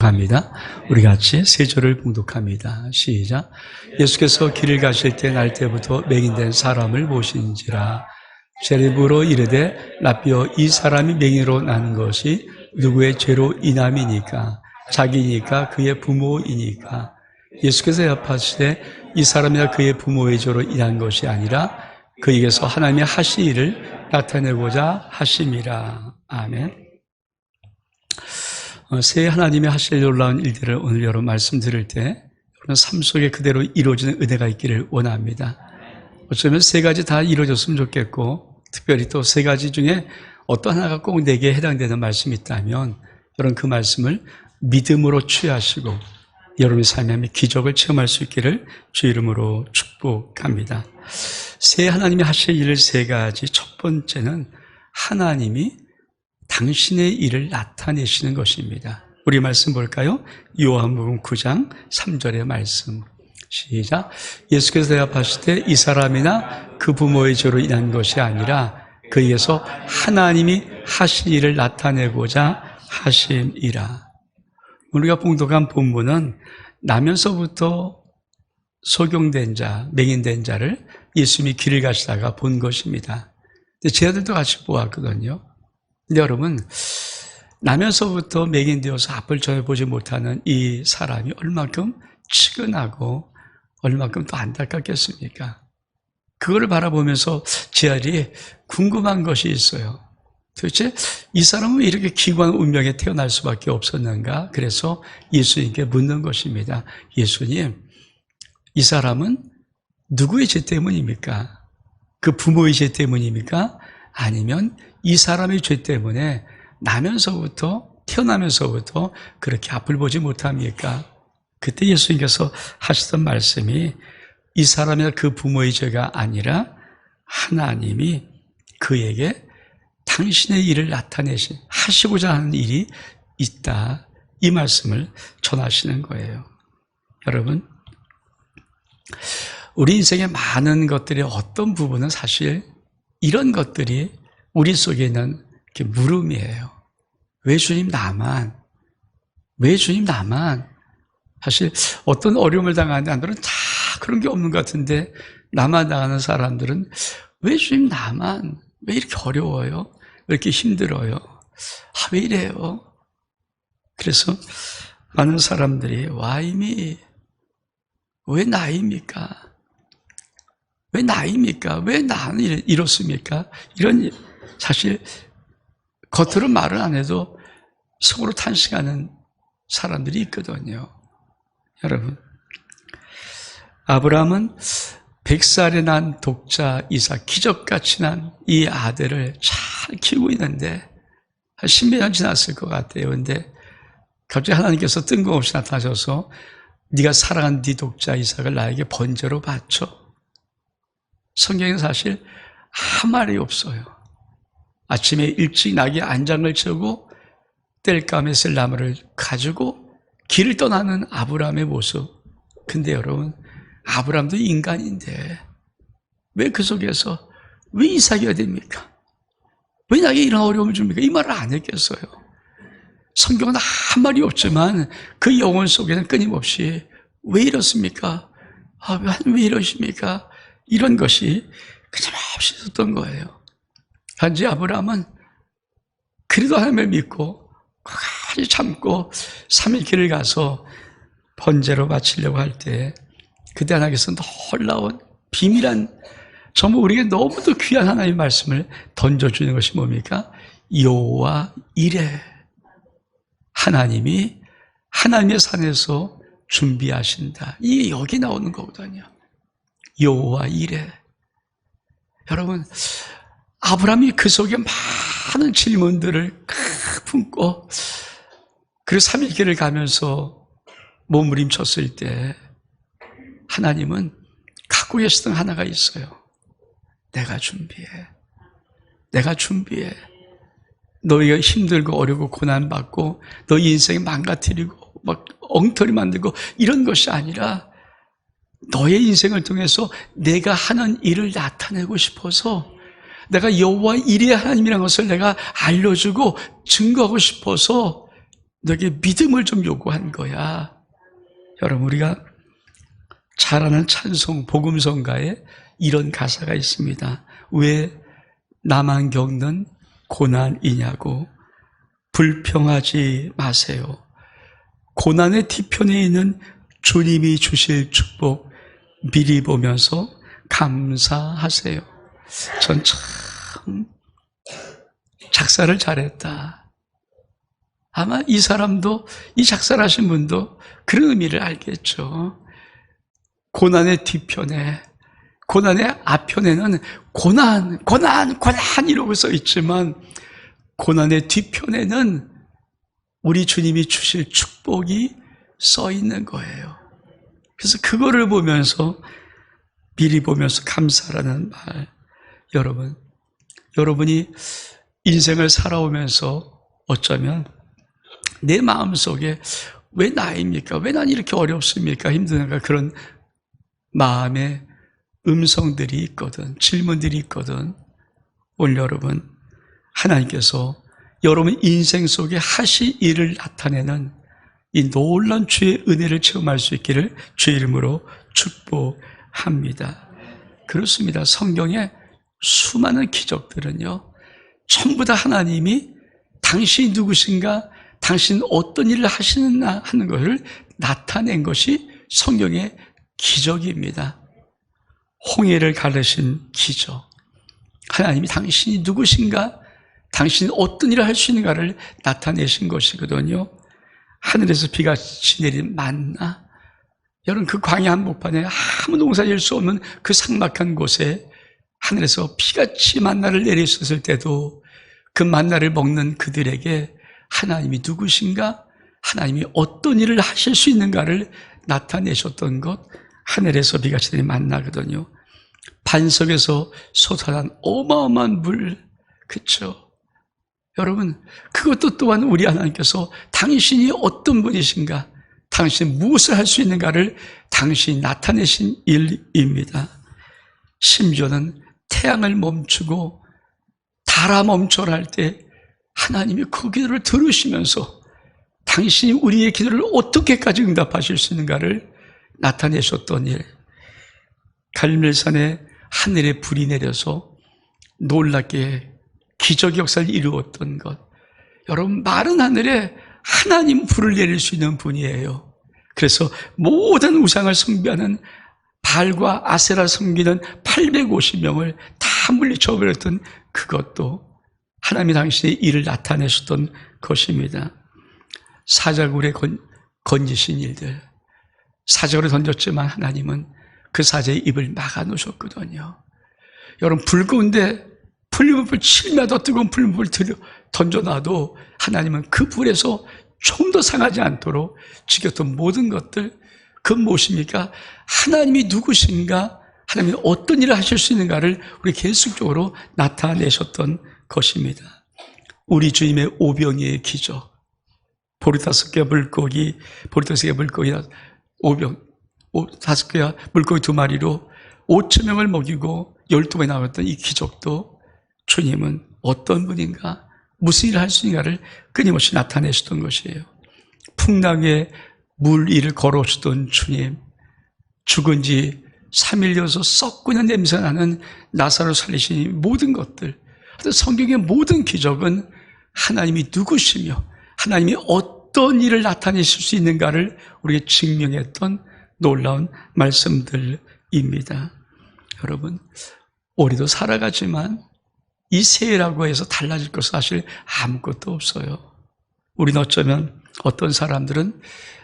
합니다. 우리 같이 세 절을 봉독합니다. 시작. 예수께서 길을 가실 때 날 때부터 맹인된 사람을 보신지라. 세례부로 이르되 라삐어, 이 사람이 맹인으로 난 것이 누구의 죄로 인함이니까? 자기니까? 그의 부모이니까? 예수께서 대답하시되 이 사람이나 그의 부모의 죄로 인한 것이 아니라 그에게서 하나님의 하실 일을 나타내고자 하심이라. 아멘. 새 하나님의 하실 놀라운 일들을 오늘 여러분 말씀 들을 때 여러분 삶 속에 그대로 이루어지는 은혜가 있기를 원합니다. 어쩌면 세 가지 다 이루어졌으면 좋겠고, 특별히 또 세 가지 중에 어떤 하나가 꼭 내게 해당되는 말씀이 있다면 여러분 그 말씀을 믿음으로 취하시고 여러분의 삶에 기적을 체험할 수 있기를 주 이름으로 축복합니다. 새 하나님이 하실 일을 세 가지. 첫 번째는 하나님이 당신의 일을 나타내시는 것입니다. 우리 말씀 볼까요? 요한복음 9장 3절의 말씀. 시작. 예수께서 대답하시되 이 사람이나 그 부모의 죄로 인한 것이 아니라 그에게서 하나님이 하신 일을 나타내고자 하심이라. 우리가 봉독한 본문은 나면서부터 소경된 자, 맹인된 자를 예수님이 길을 가시다가 본 것입니다. 근데 제 아들도 같이 보았거든요. 근데 여러분, 나면서부터 맹인되어서 앞을 전해보지 못하는 이 사람이 얼마큼 측은하고 얼마큼 또 안타깝겠습니까? 그거를 바라보면서 제 아들이 궁금한 것이 있어요. 도대체 이 사람은 왜 이렇게 기구한 운명에 태어날 수밖에 없었는가? 그래서 예수님께 묻는 것입니다. 예수님, 이 사람은 누구의 죄 때문입니까? 그 부모의 죄 때문입니까? 아니면 이 사람의 죄 때문에 태어나면서부터 그렇게 앞을 보지 못합니까? 그때 예수님께서 하시던 말씀이 이 사람이나 그 부모의 죄가 아니라 하나님이 그에게 당신의 일을 하시고자 하는 일이 있다. 이 말씀을 전하시는 거예요. 여러분, 우리 인생의 많은 것들의 어떤 부분은 사실 이런 것들이 우리 속에 있는 물음이에요. 왜 주님 나만? 왜 주님 나만? 사실 어떤 어려움을 당하는 사람들은 다 그런 게 없는 것 같은데 나만 당하는 사람들은 왜 주님 나만? 왜 이렇게 어려워요? 왜 이렇게 힘들어요? 왜 이래요? 그래서 많은 사람들이 Why me? 왜 나입니까? 왜 나입니까? 왜 나는 이렇습니까? 이런 사실 겉으로 말을 안 해도 속으로 탄식하는 사람들이 있거든요. 여러분, 아브라함은 100살에 난 독자 이삭, 기적같이 난 이 아들을 잘 키우고 있는데 한 10몇 년 지났을 것 같아요. 근데 갑자기 하나님께서 뜬금없이 나타나셔서 네가 사랑한 네 독자 이삭을 나에게 번제로 바쳐. 성경에는 사실 한 말이 없어요. 아침에 일찍 나귀 안장을 쳐고 땔감에 쓸 나무를 가지고 길을 떠나는 아브라함의 모습. 근데 여러분, 아브라함도 인간인데 왜 그 속에서 왜 이삭이어야 됩니까? 왜 나에게 이런 어려움을 줍니까? 이 말을 안 했겠어요. 성경은 한 말이 없지만 그 영혼 속에는 끊임없이 왜 이렇습니까? 왜 이러십니까? 이런 것이 끊임없이 있었던 거예요. 단지 아브라함은 그래도 하나님을 믿고 끝까지 참고 3일 길을 가서 번제로 바치려고 할 때 그때 하나님께서 놀라운 비밀한 정말 우리에게 너무도 귀한 하나님의 말씀을 던져주는 것이 뭡니까? 여호와 이레. 하나님이 하나님의 산에서 준비하신다. 이게 여기 나오는 거거든요. 여호와 이레. 여러분, 아브라함이 그 속에 많은 질문들을 품고 그리고 3일 길을 가면서 몸부림쳤을 때 하나님은 갖고 계시던 하나가 있어요. 내가 준비해. 너희가 힘들고 어렵고 고난받고 너희 인생을 망가뜨리고 막 엉터리 만들고 이런 것이 아니라 너의 인생을 통해서 내가 하는 일을 나타내고 싶어서 내가 여호와 이레 하나님이라는 것을 내가 알려주고 증거하고 싶어서 너에게 믿음을 좀 요구한 거야. 여러분, 우리가 잘 아는 찬송 복음성가에 이런 가사가 있습니다. 왜 나만 겪는 고난이냐고 불평하지 마세요. 고난의 뒤편에 있는 주님이 주실 축복 미리 보면서 감사하세요. 전 참 작사를 잘했다. 아마 이 사람도, 이 작사를 하신 분도 그런 의미를 알겠죠. 고난의 뒤편에, 고난의 앞편에는 고난 이러고 써 있지만 고난의 뒤편에는 우리 주님이 주실 축복이 써 있는 거예요. 그래서 그거를 보면서 미리 보면서 감사라는 말. 여러분이 인생을 살아오면서 어쩌면 내 마음속에 왜 나입니까? 왜 난 이렇게 어렵습니까? 힘드는가? 그런 마음의 음성들이 있거든. 질문들이 있거든. 오늘 여러분, 하나님께서 여러분 인생 속에 하실 일을 나타내는 이 놀라운 주의 은혜를 체험할 수 있기를 주의 이름으로 축복합니다. 그렇습니다. 성경에 수많은 기적들은요, 전부 다 하나님이 당신이 누구신가, 당신은 어떤 일을 하시느냐 하는 것을 나타낸 것이 성경의 기적입니다. 홍해를 가르신 기적, 하나님이 당신이 누구신가, 당신이 어떤 일을 할 수 있는가를 나타내신 것이거든요. 하늘에서 비같이 내린 만나, 여러분 그 광야 한복판에 아무 농사 지을 수 없는 그 삭막한 곳에 하늘에서 비같이 만나를 내리셨을 때도 그 만나를 먹는 그들에게 하나님이 누구신가, 하나님이 어떤 일을 하실 수 있는가를 나타내셨던 것, 하늘에서 비같이 내린 만나거든요. 반석에서 솟아난 어마어마한 물, 그렇죠? 여러분, 그것도 또한 우리 하나님께서 당신이 어떤 분이신가, 당신이 무엇을 할 수 있는가를 당신이 나타내신 일입니다. 심지어는 태양을 멈추고 달아 멈춰라 할 때 하나님이 그 기도를 들으시면서 당신이 우리의 기도를 어떻게까지 응답하실 수 있는가를 나타내셨던 일. 갈멜산에 하늘에 불이 내려서 놀랍게 기적의 역사를 이루었던 것. 여러분, 마른 하늘에 하나님 불을 내릴 수 있는 분이에요. 그래서 모든 우상을 숭배하는 발과 아세라 섬기는 850명을 다 물리쳐버렸던 그것도 하나님이 당신의 일을 나타내셨던 것입니다. 사자굴에 건지신 일들, 사자굴에 던졌지만 하나님은 그 사자의 입을 막아 놓으셨거든요. 여러분, 불 가운데 풀무불 7m 뜨거운 풀무불 던져놔도 하나님은 그 불에서 좀 더 상하지 않도록 지켰던 모든 것들, 그 무엇입니까? 하나님이 누구신가, 하나님이 어떤 일을 하실 수 있는가를 우리 계속적으로 나타내셨던 것입니다. 우리 주님의 오병이의 기적, 보리 5개 물고기, 보리 5개 물고기 5개 물고기 2마리로 5,000명을 먹이고 12번에 나왔던 이 기적도 주님은 어떤 분인가, 무슨 일을 할 수 있는가를 끊임없이 나타내셨던 것이에요. 풍랑에 물 위를 걸어오셨던 주님, 죽은 지 3일 되어서 썩고 있는 냄새나는 나사로 살리신 모든 것들, 성경의 모든 기적은 하나님이 누구시며 하나님이 어떤 일을 나타내실 수 있는가를 우리에게 증명했던 놀라운 말씀들입니다. 여러분, 우리도 살아가지만 이 새해라고 해서 달라질 것은 사실 아무것도 없어요. 우리는 어쩌면 어떤 사람들은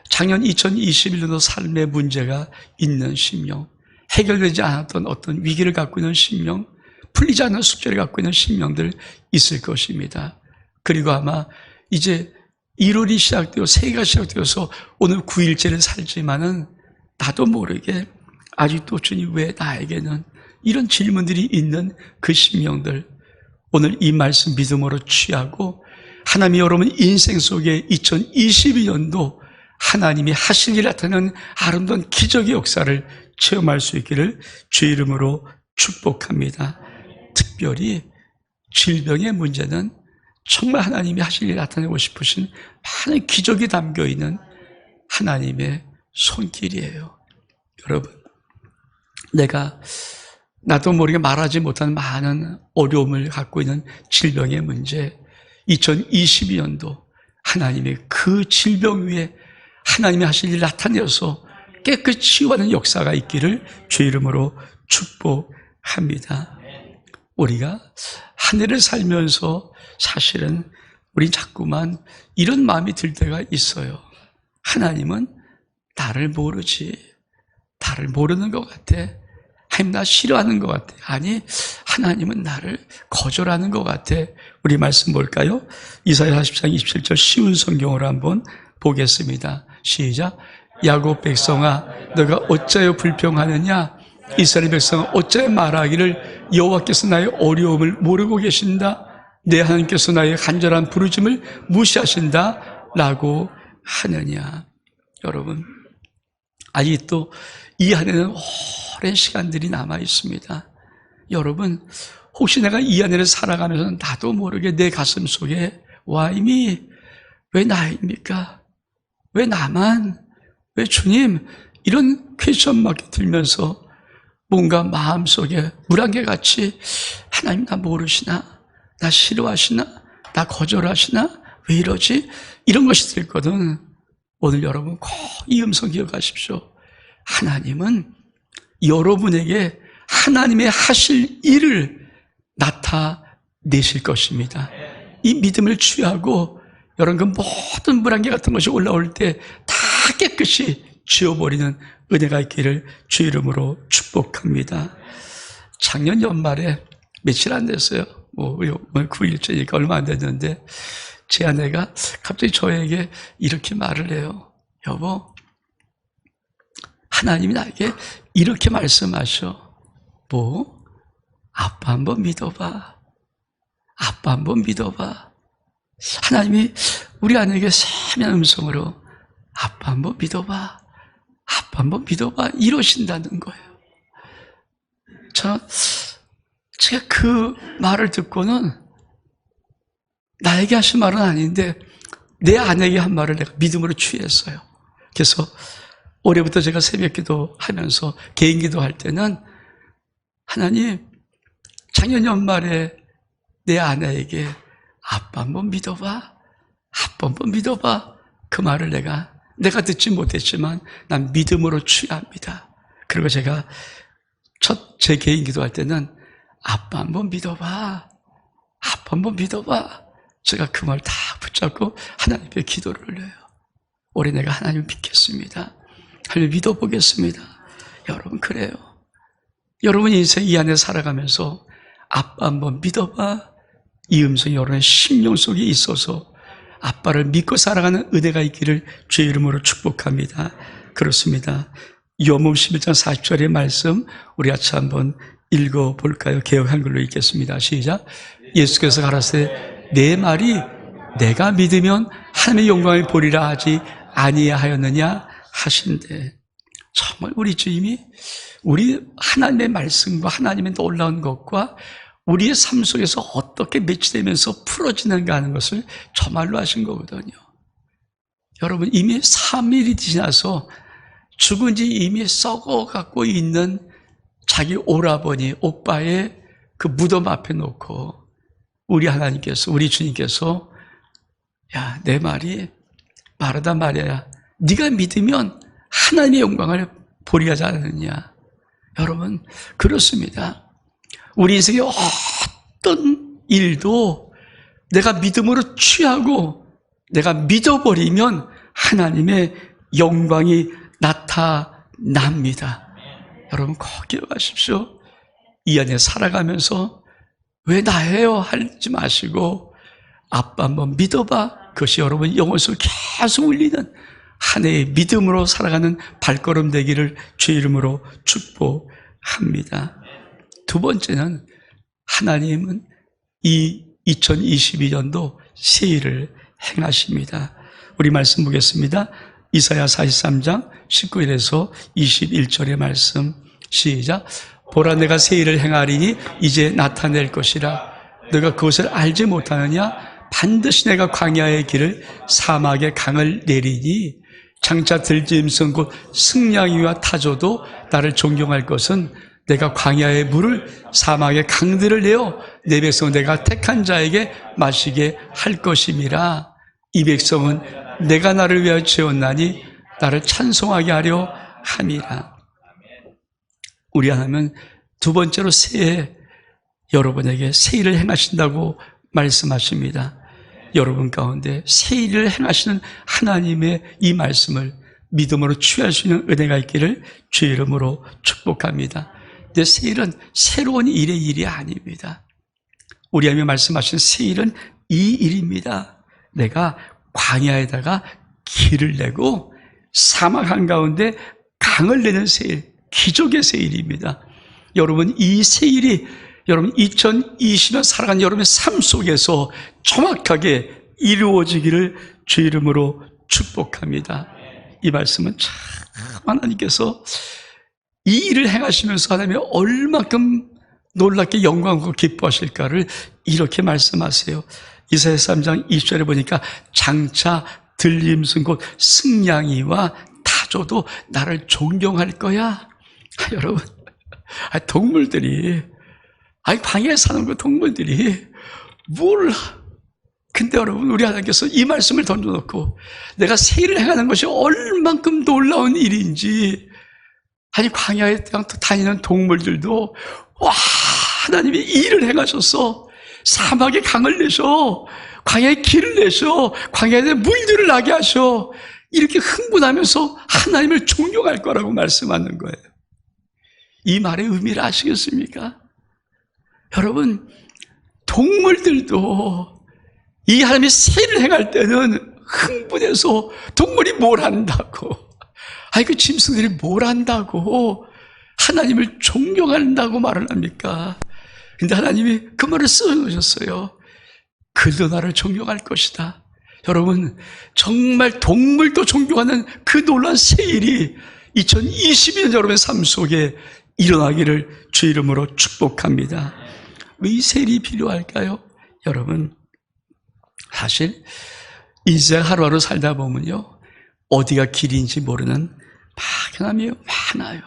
작년 2021년도 삶의 문제가 있는 심령, 해결되지 않았던 어떤 위기를 갖고 있는 심령, 풀리지 않는 숙제를 갖고 있는 심령들 있을 것입니다. 그리고 아마 이제 1월이 시작되어 새해가 시작되어서 오늘 9일째를 살지만은 나도 모르게 아직도 주님 왜 나에게는 이런 질문들이 있는 그 심령들, 오늘 이 말씀 믿음으로 취하고 하나님이 여러분 인생 속에 2022년도 하나님이 하신 일 나타나는 아름다운 기적의 역사를 체험할 수 있기를 주의 이름으로 축복합니다. 특별히 질병의 문제는 정말 하나님이 하실 일 나타내고 싶으신 많은 기적이 담겨있는 하나님의 손길이에요. 여러분, 나도 모르게 말하지 못한 많은 어려움을 갖고 있는 질병의 문제, 2022년도 하나님이 그 질병 위에 하나님이 하실 일 나타내어서 깨끗이 치유하는 역사가 있기를 주의 이름으로 축복합니다. 우리가 한 해를 살면서 사실은 우리 자꾸만 이런 마음이 들 때가 있어요. 하나님은 나를 모르지. 나를 모르는 것 같아. 하나님 나 싫어하는 것 같아. 아니, 하나님은 나를 거절하는 것 같아. 우리 말씀 볼까요? 이사야 40장 27절 쉬운 성경으로 한번 보겠습니다. 시작. 야곱 백성아, 너가 어찌하여 불평하느냐? 이스라엘 백성아, 어찌하여 말하기를 여호와께서 나의 어려움을 모르고 계신다. 내 하나님께서 나의 간절한 부르짐을 무시하신다 라고 하느냐. 여러분, 아직도 이 안에는 오랜 시간들이 남아 있습니다. 여러분, 혹시 내가 이 안에를 살아가면서 나도 모르게 내 가슴 속에 와, 이미 왜 나입니까? 왜 나만? 왜 주님? 이런 퀘스천 마크가 들면서 뭔가 마음속에 물안개같이 하나님 나 모르시나? 나 싫어하시나? 나 거절하시나? 왜 이러지? 이런 것이 들거든. 오늘 여러분 꼭 이 음성 기억하십시오. 하나님은 여러분에게 하나님의 하실 일을 나타내실 것입니다. 이 믿음을 취하고 여러분 그 모든 물안개 같은 것이 올라올 때 다 깨끗이 지워버리는 은혜가 있기를 주의 이름으로 축복합니다. 작년 연말에 며칠 안 됐어요. 9일째니까 얼마 안 됐는데 제 아내가 갑자기 저에게 이렇게 말을 해요. 여보, 하나님이 나에게 이렇게 말씀하셔. 뭐? 아빠 한번 믿어봐. 아빠 한번 믿어봐. 하나님이 우리 아내에게 세미한 음성으로 아빠 한번 믿어봐. 아빠 한번 믿어봐. 이러신다는 거예요. 제가 그 말을 듣고는 나에게 하신 말은 아닌데 내 아내에게 한 말을 내가 믿음으로 취했어요. 그래서 올해부터 제가 새벽기도 하면서 개인기도 할 때는 하나님, 작년 연말에 내 아내에게 아빠 한번 믿어봐. 아빠 한번 믿어봐. 그 말을 내가 듣지 못했지만 난 믿음으로 취합니다. 그리고 제가 제 개인기도 할 때는 아빠 한번 믿어봐. 아빠 한번 믿어봐. 제가 그 말 다 붙잡고 하나님께 기도를 올려요. 올해 내가 하나님 믿겠습니다. 하나님 믿어보겠습니다. 여러분 그래요. 여러분 인생 이 안에 살아가면서 아빠 한번 믿어봐. 이 음성이 여러분의 심령 속에 있어서 아빠를 믿고 살아가는 은혜가 있기를 주의 이름으로 축복합니다. 그렇습니다. 요한복음 11장 40절의 말씀 우리 같이 한번 읽어볼까요? 개역 한글로 읽겠습니다. 시작. 예수께서 가라사대 내 말이 내가 믿으면 하나님의 영광을 보리라 하지 아니하였느냐 하신대. 정말 우리 주님이 우리 하나님의 말씀과 하나님의 놀라운 것과 우리의 삶 속에서 어떻게 매치되면서 풀어지는가 하는 것을 정말로 하신 거거든요. 여러분 이미 3일이 지나서 죽은 지 이미 썩어갖고 있는 자기 오라버니, 오빠의 그 무덤 앞에 놓고 우리 하나님께서, 우리 주님께서 야, 내 말이 말하다 말이야. 네가 믿으면 하나님의 영광을 보리 하지 않느냐. 여러분 그렇습니다. 우리 인생의 어떤 일도 내가 믿음으로 취하고 내가 믿어버리면 하나님의 영광이 나타납니다. 여러분 꼭 기억하십시오. 이 안에 살아가면서 왜 나예요? 하지 마시고 아빠 한번 믿어봐. 그것이 여러분 영혼 속에 계속 울리는 한 해의 믿음으로 살아가는 발걸음 되기를 주의 이름으로 축복합니다. 두 번째는 하나님은 이 2022년도 새 일을 행하십니다. 우리 말씀 보겠습니다. 이사야 43장 19절에서 21절의 말씀 시작. 보라 내가 새 일을 행하리니 이제 나타낼 것이라. 너가 그것을 알지 못하느냐? 반드시 내가 광야의 길을 사막의 강을 내리니 장차 들짐승 곧 승냥이와 타조도 나를 존경할 것은 내가 광야의 물을 사막의 강들을 내어 내 백성 내가 택한 자에게 마시게 할 것임이라. 이 백성은 내가 나를 위하여 지었나니 나를 찬송하게 하려 함이라. 우리 하나님은 두 번째로 새해 여러분에게 새 일을 행하신다고 말씀하십니다. 여러분 가운데 새 일을 행하시는 하나님의 이 말씀을 믿음으로 취할 수 있는 은혜가 있기를 주의 이름으로 축복합니다. 근데 새 일은 새로운 일의 일이 아닙니다. 우리 하나님이 말씀하신 새 일은 이 일입니다. 내가 광야에다가 길을 내고 사막 한가운데 강을 내는 새 일, 기적의 새 일입니다. 여러분, 이 새 일이 여러분 2020년 살아가는 여러분의 삶 속에서 정확하게 이루어지기를 주의 이름으로 축복합니다. 이 말씀은 참 하나님께서 이 일을 행하시면서 하나님이 얼마큼 놀랍게 영광과 기뻐하실까를 이렇게 말씀하세요. 이사야 3장 20절에 보니까 장차 들짐승 곧 승냥이와 타조도 나를 존경할 거야. 여러분, 동물들이 광야에 사는 그 동물들이 뭘, 근데 여러분, 우리 하나님께서 이 말씀을 던져놓고 내가 새 일을 행하는 것이 얼만큼 놀라운 일인지, 광야에 다니는 동물들도 와, 하나님이 이 일을 행하셔서 사막에 강을 내셔, 광야에 길을 내셔, 광야에 물들을 나게 하셔, 이렇게 흥분하면서 하나님을 존경할 거라고 말씀하는 거예요. 이 말의 의미를 아시겠습니까? 여러분, 동물들도 이 하나님이 새 일을 행할 때는 흥분해서 동물이 뭘 한다고, 그 짐승들이 뭘 한다고 하나님을 존경한다고 말을 합니까? 근데 하나님이 그 말을 써놓으셨어요. 그도 나를 존경할 것이다. 여러분, 정말 동물도 존경하는 그 놀라운 새 일이 2022년 여러분의 삶 속에 일어나기를 주의 이름으로 축복합니다. 왜 이 새 일이 필요할까요? 여러분, 사실 인생 하루하루 살다 보면요, 어디가 길인지 모르는 막연함이 많아요.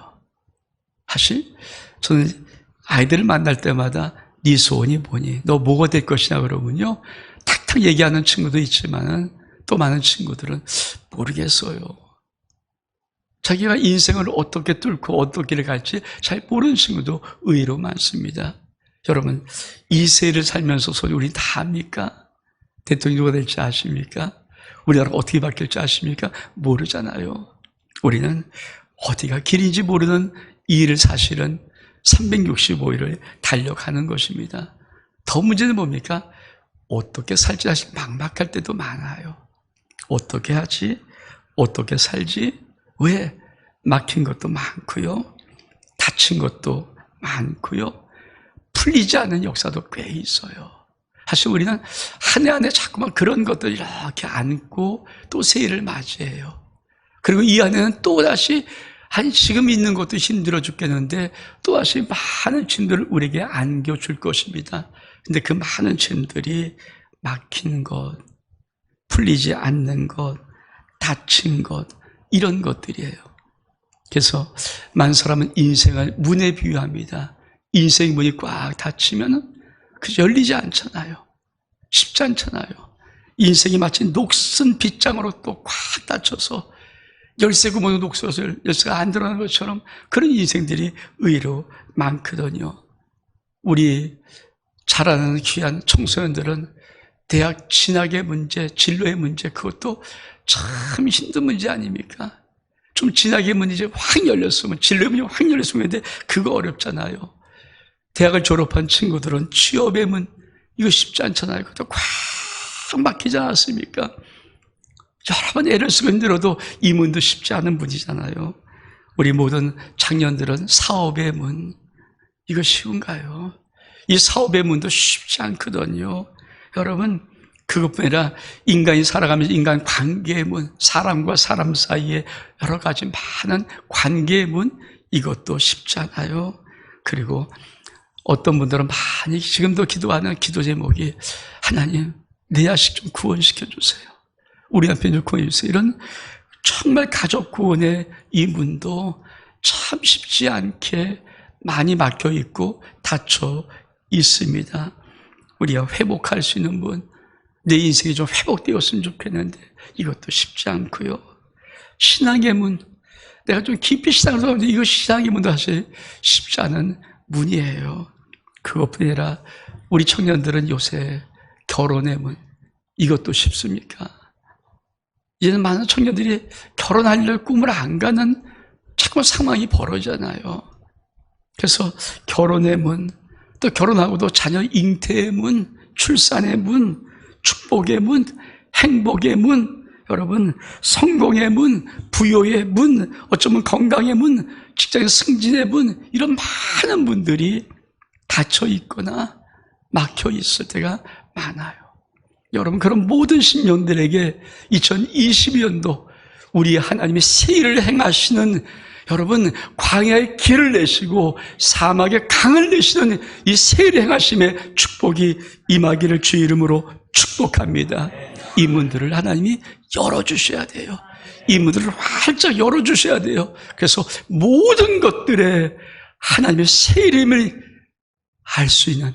사실 저는 아이들을 만날 때마다 네 소원이 뭐니? 너 뭐가 될 것이냐 그러면요, 탁탁 얘기하는 친구도 있지만 또 많은 친구들은 모르겠어요. 자기가 인생을 어떻게 뚫고 어떤 길을 갈지 잘 모르는 친구도 의외로 많습니다. 여러분, 이 세를 살면서 소리 우리 다 압니까? 대통령이 누가 될지 아십니까? 우리나라가 어떻게 바뀔지 아십니까? 모르잖아요. 우리는 어디가 길인지 모르는 이 일을 사실은 365일을 달려가는 것입니다. 더 문제는 뭡니까? 어떻게 살지 사실 막막할 때도 많아요. 어떻게 하지? 어떻게 살지? 왜? 막힌 것도 많고요, 다친 것도 많고요, 풀리지 않는 역사도 꽤 있어요. 사실 우리는 한 해 한 해 자꾸만 그런 것들 이렇게 안고 또 새해를 맞이해요. 그리고 이 안에는 또다시 지금 있는 것도 힘들어 죽겠는데 또다시 많은 짐들을 우리에게 안겨줄 것입니다. 근데 그 많은 짐들이 막힌 것, 풀리지 않는 것, 다친 것, 이런 것들이에요. 그래서 많은 사람은 인생을 문에 비유합니다. 인생 문이 꽉 닫히면 열리지 않잖아요. 쉽지 않잖아요. 인생이 마치 녹슨 빗장으로 또 꽉 닫혀서 열쇠 구멍에 녹슬어서 열쇠가 안 들어가는 것처럼 그런 인생들이 의외로 많거든요. 우리 잘 아는 귀한 청소년들은 대학 진학의 문제, 진로의 문제, 그것도 참 힘든 문제 아닙니까? 좀 진학의 문이 이제 확 열렸으면, 진로의 문이 확 열렸으면 되는데 그거 어렵잖아요. 대학을 졸업한 친구들은 취업의 문, 이거 쉽지 않잖아요. 그것도 꽉 막히지 않았습니까? 여러 번 애를 쓰고 힘들어도 이 문도 쉽지 않은 문이잖아요. 우리 모든 청년들은 사업의 문, 이거 쉬운가요? 이 사업의 문도 쉽지 않거든요. 여러분, 그것뿐 아니라 인간이 살아가면서 인간 관계의 문, 사람과 사람 사이에 여러 가지 많은 관계의 문, 이것도 쉽지 않아요. 그리고 어떤 분들은 많이 지금도 기도하는 기도 제목이 하나님, 내 자식 좀 구원시켜주세요. 우리 남편 좀 구원해주세요. 이런 정말 가족 구원의 이 문도 참 쉽지 않게 많이 막혀 있고 닫혀 있습니다. 우리가 회복할 수 있는 분, 내 인생이 좀 회복되었으면 좋겠는데 이것도 쉽지 않고요. 신앙의 문, 내가 좀 깊이 신앙을 하는데 이거 신앙의 문도 사실 쉽지 않은 문이에요. 그것뿐 아니라 우리 청년들은 요새 결혼의 문, 이것도 쉽습니까? 이제는 많은 청년들이 결혼할 꿈을 안 가는 자꾸 상황이 벌어지잖아요. 그래서 결혼의 문, 또 결혼하고도 자녀 잉태의 문, 출산의 문, 축복의 문, 행복의 문, 여러분 성공의 문, 부요의 문, 어쩌면 건강의 문, 직장의 승진의 문, 이런 많은 문들이 닫혀 있거나 막혀 있을 때가 많아요. 여러분 그런 모든 신령들에게 2022년도 우리 하나님이 새 일을 행하시는, 여러분 광야의 길을 내시고 사막의 강을 내시는 이 새 일을 행하심의 축복이 임하기를 주의 이름으로 축복합니다. 이 문들을 하나님이 열어주셔야 돼요. 이 문들을 활짝 열어주셔야 돼요. 그래서 모든 것들에 하나님의 새 이름을 알 수 있는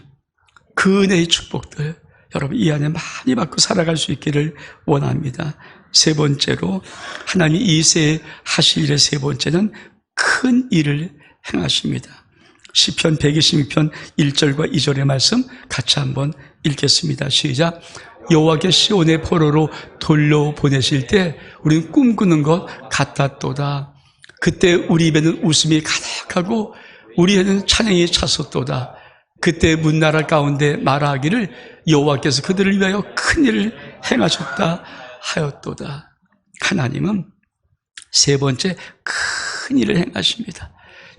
그 은혜의 축복들, 여러분 이 안에 많이 받고 살아갈 수 있기를 원합니다. 세 번째로 하나님이 이 새 하실 일의 세 번째는 큰 일을 행하십니다. 시편 126편 1절과 2절의 말씀 같이 한번 읽겠습니다. 시작. 여호와께 시온의 포로로 돌려보내실 때 우리는 꿈꾸는 것 같았도다. 그때 우리 입에는 웃음이 가득하고 우리에는 찬양이 찼었도다. 그때 문나라 가운데 말하기를 여호와께서 그들을 위하여 큰 일을 행하셨다 하였도다. 하나님은 세 번째 큰 일을 행하십니다.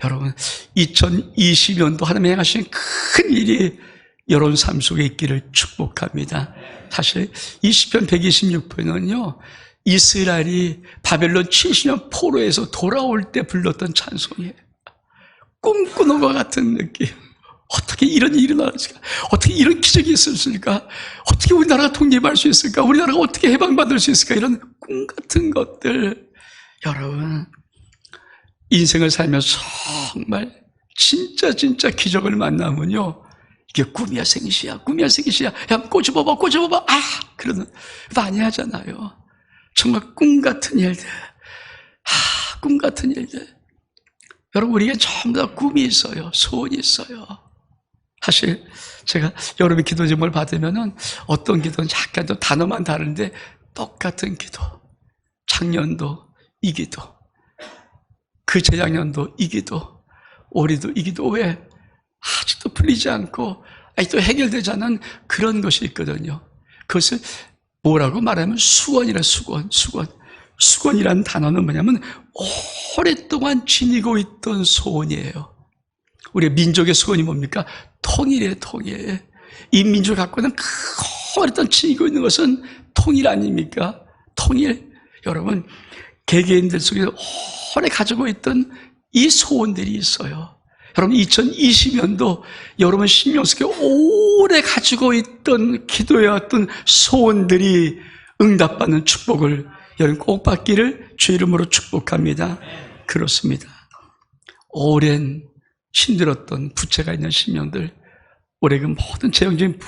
여러분 2020년도 하나님이 행하신 큰 일이 여러분 삶 속에 있기를 축복합니다. 사실 이 시편 126편은요 이스라엘이 바벨론 70년 포로에서 돌아올 때 불렀던 찬송이에요. 꿈꾸는 것 같은 느낌. 어떻게 이런 일이 일어났을까? 어떻게 이런 기적이 있었을까? 어떻게 우리나라가 독립할 수 있을까? 우리나라가 어떻게 해방받을 수 있을까? 이런 꿈 같은 것들. 여러분 인생을 살면서 정말 진짜 기적을 만나면요 이게 꿈이야 생시야 꿈이야 생시야 야 꼬집어봐 그러는 많이 하잖아요. 정말 꿈 같은 일들, 꿈 같은 일들. 여러분 우리에게 전부 다 꿈이 있어요. 소원이 있어요. 사실 제가 여러분의 기도 제목을 받으면은 어떤 기도는 약간 좀 단어만 다른데 똑같은 기도. 작년도 이 기도, 그 재작년도 이 기도, 올해도 이 기도. 왜? 아직도 풀리지 않고 아직도 해결되지 않은 그런 것이 있거든요. 그것을 뭐라고 말하면 수건이라 수건. 수건이라는 단어는 뭐냐면 오랫동안 지니고 있던 소원이에요. 우리 민족의 소원이 뭡니까? 통일이에요, 통일. 이 민족이 갖고 있는 오랫동안 지니고 있는 것은 통일 아닙니까? 통일. 여러분 개개인들 속에 오래 가지고 있던 이 소원들이 있어요. 여러분 2020년도 여러분 심령 속에 오래 가지고 있던 기도해왔던 소원들이 응답받는 축복을 여러분 꼭 받기를 주 이름으로 축복합니다. 그렇습니다. 오랜 힘들었던 부채가 있는 심령들, 올해 그 모든 재정적인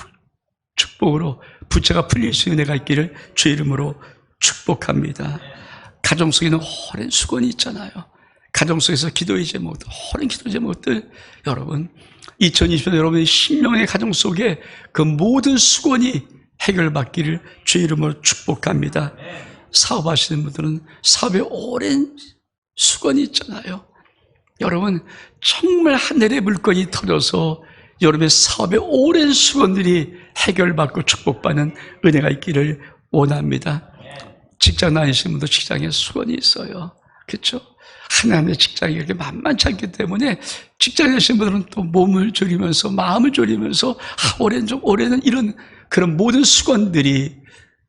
축복으로 부채가 풀릴 수 있는 은혜가 있기를 주 이름으로 축복합니다. 가정 속에는 오랜 수건이 있잖아요. 가정 속에서 기도의 제목들, 오랜 기도 제목들, 여러분 2020년 여러분의 신명의 가정 속에 그 모든 수건이 해결받기를 주 이름으로 축복합니다. 사업하시는 분들은 사업에 오랜 수건이 있잖아요. 여러분 정말 하늘의 물건이 터져서 여러분의 사업에 오랜 수건들이 해결받고 축복받는 은혜가 있기를 원합니다. 직장 다니시는 분도 직장에 수건이 있어요. 그렇죠? 하나님의 직장이 이렇게 만만치 않기 때문에 직장에 계신 분들은 또 몸을 졸이면서 마음을 졸이면서 올해는 이런 그런 모든 수건들이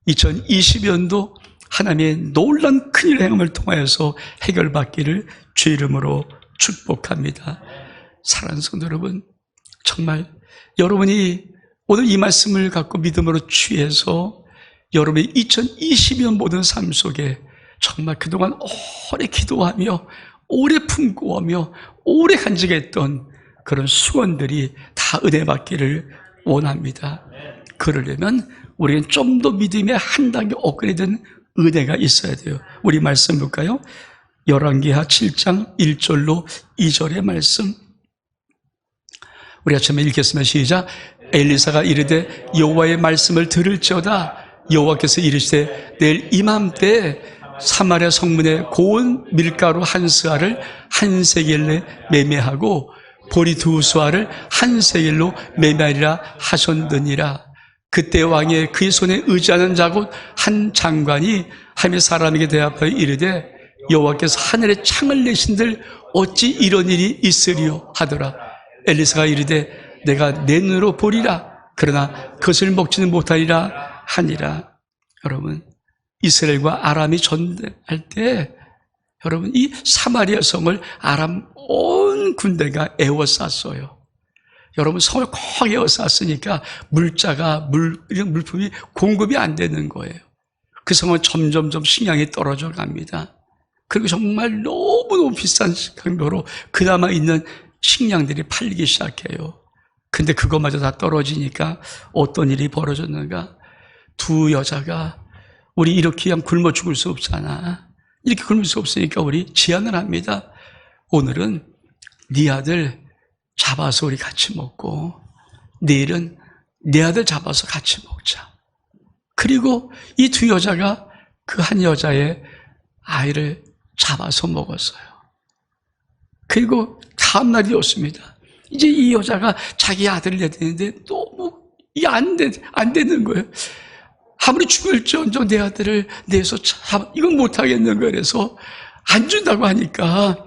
2020년도 하나님의 놀라운 큰일 행함을 통하여서 해결받기를 주 이름으로 축복합니다. 사랑하는 성도 여러분, 정말 여러분이 오늘 이 말씀을 갖고 믿음으로 취해서 여러분의 2020년 모든 삶 속에 정말 그동안 오래 기도하며 오래 품고하며 오래 간직했던 그런 수건들이 다 은혜 받기를 원합니다. 그러려면 우리는 좀 더 믿음의 한 단계 업그레이드된 은혜가 있어야 돼요. 우리 말씀 볼까요? 열왕기하 7장 1절로 2절의 말씀, 우리가 처음에 읽겠습니다. 시작. 엘리사가 이르되 여호와의 말씀을 들을지어다. 여호와께서 이르시되 내일 이맘때 사마리아 성문에 고운 밀가루 한 스아를 한 세겔에 매매하고 보리 두 수아를 한 세겔로 매매하리라 하셨느니라. 그때 왕의 그의 손에 의지하는 자 곧 한 장관이 하며 사람에게 대답하여 이르되 여호와께서 하늘에 창을 내신들 어찌 이런 일이 있으리요 하더라. 엘리사가 이르되 내가 내 눈으로 보리라. 그러나 그것을 먹지는 못하리라 하니라. 여러분, 이스라엘과 아람이 전쟁할 때 여러분 이 사마리아 성을 아람 온 군대가 에워쌌어요. 여러분 성을 콕 에워쌌으니까 이런 물품이 공급이 안 되는 거예요. 그 성은 점점점 식량이 떨어져 갑니다. 그리고 정말 너무너무 비싼 강도로 그나마 있는 식량들이 팔리기 시작해요. 근데 그것마저 다 떨어지니까 어떤 일이 벌어졌는가? 두 여자가 우리 이렇게 그냥 굶어 죽을 수 없잖아. 이렇게 굶을 수 없으니까 우리 제안을 합니다. 오늘은 네 아들 잡아서 우리 같이 먹고 내일은 내 아들 잡아서 같이 먹자. 그리고 이 두 여자가 그 한 여자의 아이를 잡아서 먹었어요. 그리고 다음 날이었습니다. 이제 이 여자가 자기 아들을 내야 되는데 너무 안 되는 거예요. 아무리 죽을지언정 내 아들을 내서 이건 못하겠는 거예요. 그래서 안 준다고 하니까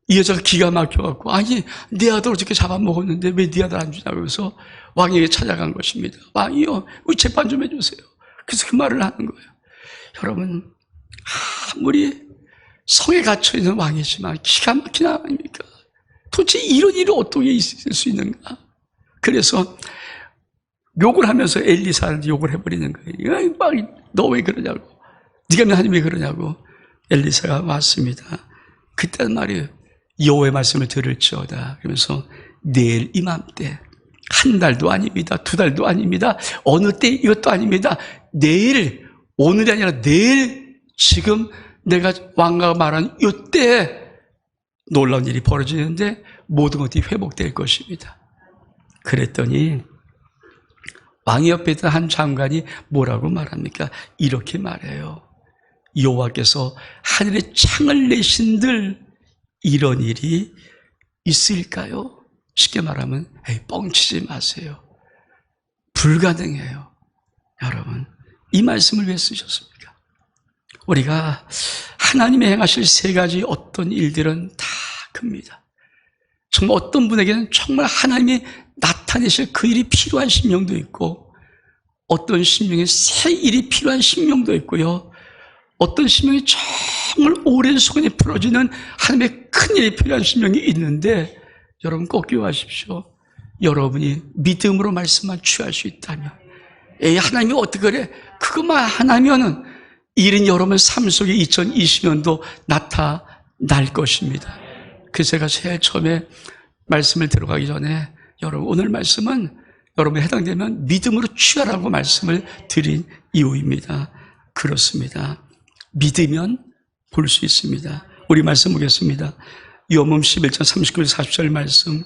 이 여자가 기가 막혀갖고 아니 내 아들 어떻게 잡아먹었는데 왜 네 아들 안 주냐고 해서 왕에게 찾아간 것입니다. 왕이요, 우리 재판 좀 해주세요. 그래서 그 말을 하는 거예요. 여러분, 아무리 성에 갇혀있는 왕이지만 기가 막힌 왕 아닙니까? 도대체 이런 일이 어떻게 있을 수 있는가? 그래서 욕을 하면서 엘리사한테 욕을 해버리는 거예요. 너 왜 그러냐고. 네가 하나님 왜 그러냐고. 엘리사가 왔습니다. 그때는 말이에요. 여호와의 말씀을 들을지어다. 그러면서 내일 이맘때, 한 달도 아닙니다. 두 달도 아닙니다. 어느 때 이것도 아닙니다. 내일, 오늘이 아니라 내일, 지금 내가 왕가가 말한 이때 놀라운 일이 벌어지는데 모든 것이 회복될 것입니다. 그랬더니 왕이 옆에 있던 한 장관이 뭐라고 말합니까? 이렇게 말해요. 여호와께서 하늘에 창을 내신들 이런 일이 있을까요? 쉽게 말하면 뻥치지 마세요. 불가능해요. 여러분, 이 말씀을 왜 쓰셨습니까? 우리가 하나님의 행하실 세 가지 어떤 일들은 다 큽니다. 정말 어떤 분에게는 정말 하나님이 나타내실 그 일이 필요한 심령도 있고, 어떤 심령에 새 일이 필요한 심령도 있고요. 어떤 심령이 정말 오랜 수건이 풀어지는 하나님의 큰 일이 필요한 심령이 있는데, 여러분 꼭 기억하십시오. 여러분이 믿음으로 말씀만 취할 수 있다면, 하나님이 어떻게 그래? 그것만 하나면은 일은 여러분 삶 속에 2020년도 나타날 것입니다. 그래서 제가 제일 처음에 말씀을 들어가기 전에 여러분 오늘 말씀은 여러분에 해당되면 믿음으로 취하라고 말씀을 드린 이유입니다. 그렇습니다. 믿으면 볼 수 있습니다. 우리 말씀 보겠습니다. 요한복음 11장 39절 40절 말씀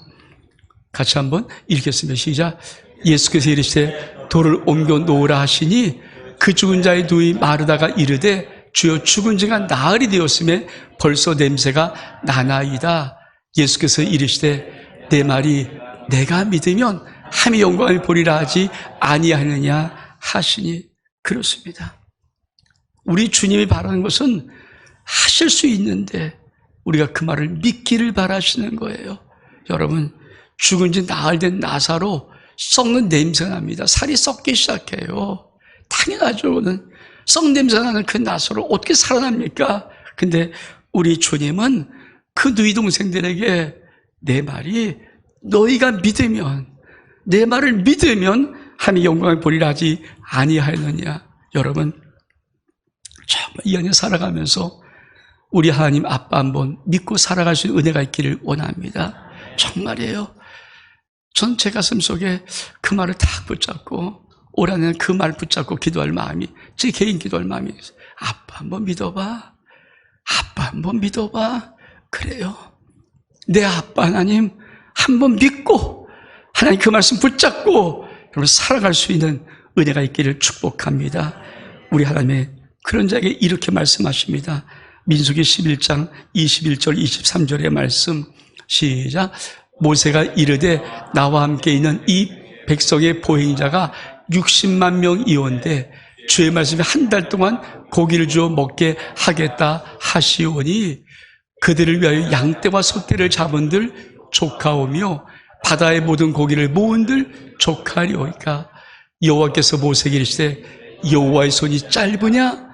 같이 한번 읽겠습니다. 시작. 예수께서 이르시되 돌을 옮겨 놓으라 하시니 그 죽은 자의 누이 마르다가 이르되 주여 죽은 지가 나흘이 되었음에 벌써 냄새가 나나이다. 예수께서 이르시되 내 말이 내가 믿으면 하나님의 영광을 보리라 하지 아니하느냐 하시니. 그렇습니다. 우리 주님이 바라는 것은 하실 수 있는데 우리가 그 말을 믿기를 바라시는 거예요. 여러분, 죽은 지 나흘 된 나사로 썩는 냄새가 납니다. 살이 썩기 시작해요. 당연하죠. 그거는 썩 냄새 나는 그 나사로 어떻게 살아납니까? 근데 우리 주님은 그 누이 동생들에게 내 말이 너희가 믿으면, 내 말을 믿으면 하나님의 영광을 보리라 하지 아니하였느냐. 여러분, 정말 이 안에 살아가면서 우리 하나님 아빠 한번 믿고 살아갈 수 있는 은혜가 있기를 원합니다. 정말이에요. 전 제 가슴 속에 그 말을 딱 붙잡고 올 한해는 그 말 붙잡고 기도할 마음이, 제 개인 기도할 마음이 있어요. 아빠 한번 믿어봐. 아빠 한번 믿어봐. 그래요. 내 아빠 하나님 한번 믿고 하나님 그 말씀 붙잡고 여러분 살아갈 수 있는 은혜가 있기를 축복합니다. 우리 하나님의 그런 자에게 이렇게 말씀하십니다. 민수기 11장 21절 23절의 말씀 시작. 모세가 이르되 나와 함께 있는 이 백성의 보행자가 60만 명이온데 주의 말씀에 한 달 동안 고기를 주어 먹게 하겠다 하시오니 그들을 위하여 양떼와 소떼를 잡은들 조카오며 바다의 모든 고기를 모은들 조카리오이까. 여호와께서 모세에게 이르시되 여호와의 손이 짧으냐?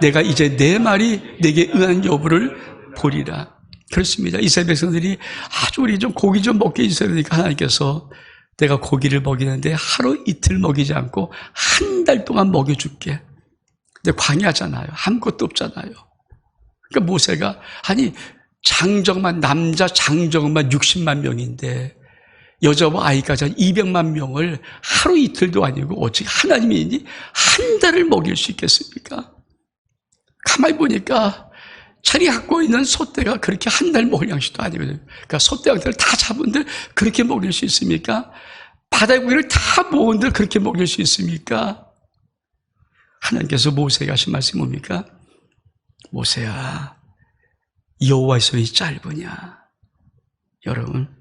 내가 이제 내 말이 내게 응한 여부를 보리라. 그렇습니다. 이스라엘 백성들이 아주 우리 좀 고기 좀 먹게 해주셔야 되니까 하나님께서 내가 고기를 먹이는데 하루 이틀 먹이지 않고 한 달 동안 먹여줄게. 근데 광야잖아요. 아무것도 없잖아요. 그러니까 모세가 아니 장정만 남자 장정만 60만 명인데 여자와 아이까지 한 200만 명을 하루 이틀도 아니고 어찌 하나님이니 한 달을 먹일 수 있겠습니까? 가만히 보니까 자기 갖고 있는 소떼가 그렇게 한 달 먹을 양식도 아니거든요. 그러니까 소떼양들을 다 잡은들 그렇게 먹일 수 있습니까? 바다의 고기를 다 모은들 그렇게 먹일 수 있습니까? 하나님께서 모세에게 하신 말씀이 뭡니까? 모세야, 여호와의 손이 짧으냐? 여러분,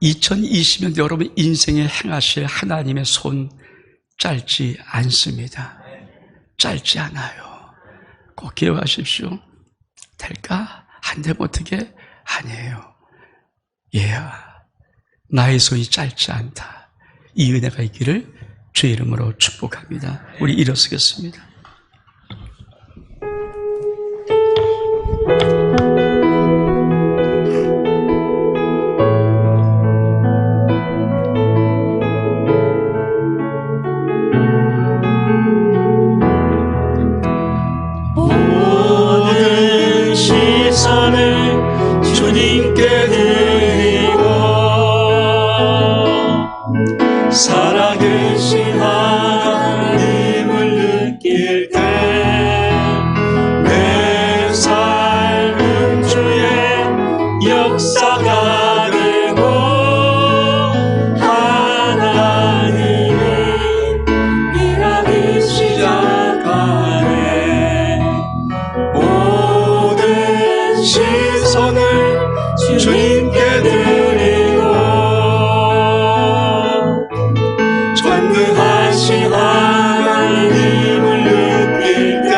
2020년도 여러분 인생에 행하실 하나님의 손 짧지 않습니다. 짧지 않아요. 꼭 기억하십시오. 될까? 안 되면 어떻게? 아니에요. 얘야, 나의 손이 짧지 않다. 이 은혜가 있기를 주의 이름으로 축복합니다. 우리 일어서겠습니다. 모든 시선을 주님께 드리고 살아계신 하나님을 느낄 때 내 삶은 주의 역사가 되고 하나님은 일하기 시작하네. 모든 시선을 주님께 드리고 전능하신 하나님을 느낄 때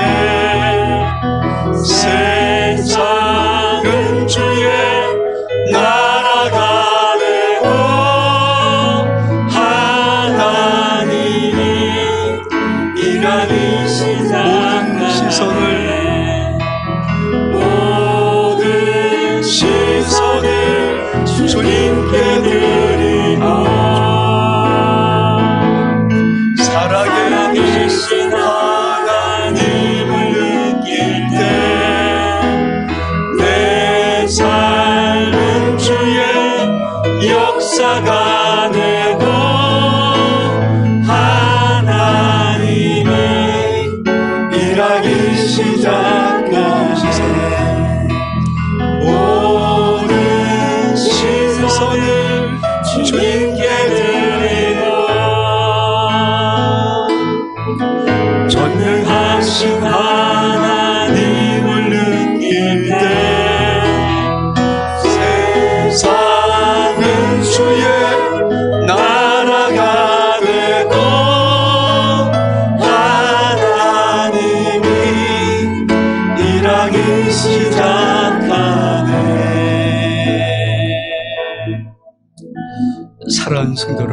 세상은 주의 나라가 되고 하나님이 일하기 시작하네. 모든 시선을 주님께 드리고 살아계신 하나님을 느낄 때 내 삶은 주의 역사가 되고 하나님이 일하기 시작하시네. 모든 시선을 주님께 드리고 전능하신 하나님을 느낄 때 세상은 주의 나라가 되고 하나님이 일하기 시작하네. 사랑하는 성도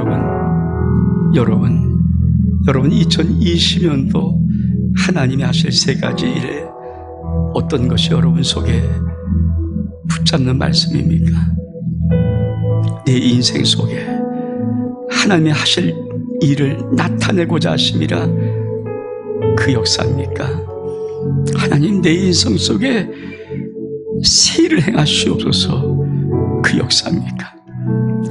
여러분, 여러분 2020년도 하나님이 하실 세 가지 일에 어떤 것이 여러분 속에 붙잡는 말씀입니까? 내 인생 속에 하나님이 하실 일을 나타내고자 하심이라 그 역사입니까? 하나님, 내 인생 속에 새 일을 행하시옵소서 그 역사입니까?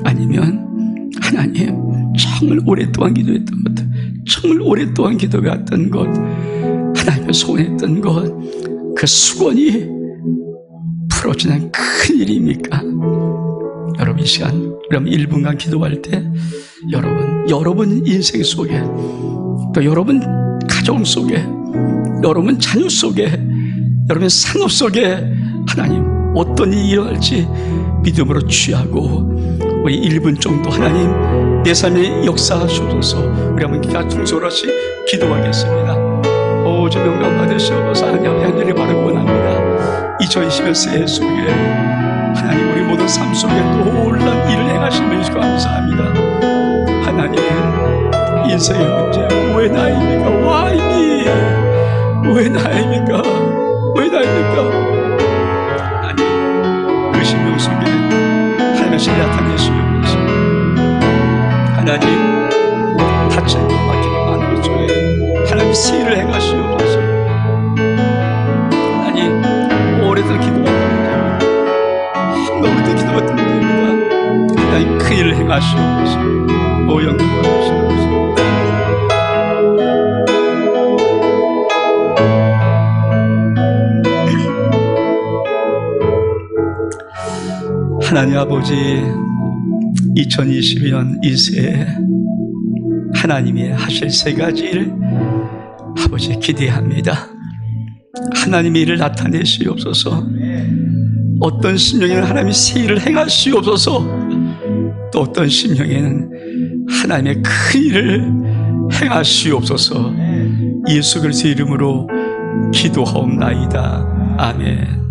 아니면 하나님, 정말 오랫동안 기도했던 것, 정말 오랫동안 기도해왔던 것, 하나님을 소원했던 것, 그 수건이 풀어지는 큰 일입니까? 여러분, 이 시간 우리 한번 1분간 기도할 때 여러분 인생 속에, 또 여러분 가정 속에, 여러분 자녀 속에, 여러분 산업 속에 하나님 어떤 일이 일어날지 믿음으로 취하고, 우리 1분 정도 하나님 내 삶에 역사하셔서 우리 한번 중소로씩 기도하겠습니다. 오, 주 영광 받으시옵소서. 하나님 하늘에 바라고 원합니다. 2020년 새해 속에 하나님 우리 모든 삶 속에 놀라운 일을 행하시는 주 감사합니다. 하나님, 인생의 문제 왜 나입니까? Why? 왜 나입니까? 왜 나입니까? 하나님, 그 심령 속에 하나님의 나타내시옵소서. 하나님, 다친 것 막히고 많은 것 중에 하나님 새 일을 행하시옵소서. 하나님, 오래전 기도했던 문제입니다. 너무도 기도했던 문제입니다. 하나님, 그 일을 행하시옵소서. 오, 영광 받으시옵소서. 하나님 아버지, 2022년 이 새해 하나님이 하실 세 가지 일 아버지 기대합니다. 하나님의 일을 나타내시옵소서. 어떤 심령에는 하나님이 새 일을 행하시옵소서. 또 어떤 심령에는 하나님의 큰 일을 행하시옵소서. 예수 그리스도의 이름으로 기도하옵나이다. 아멘.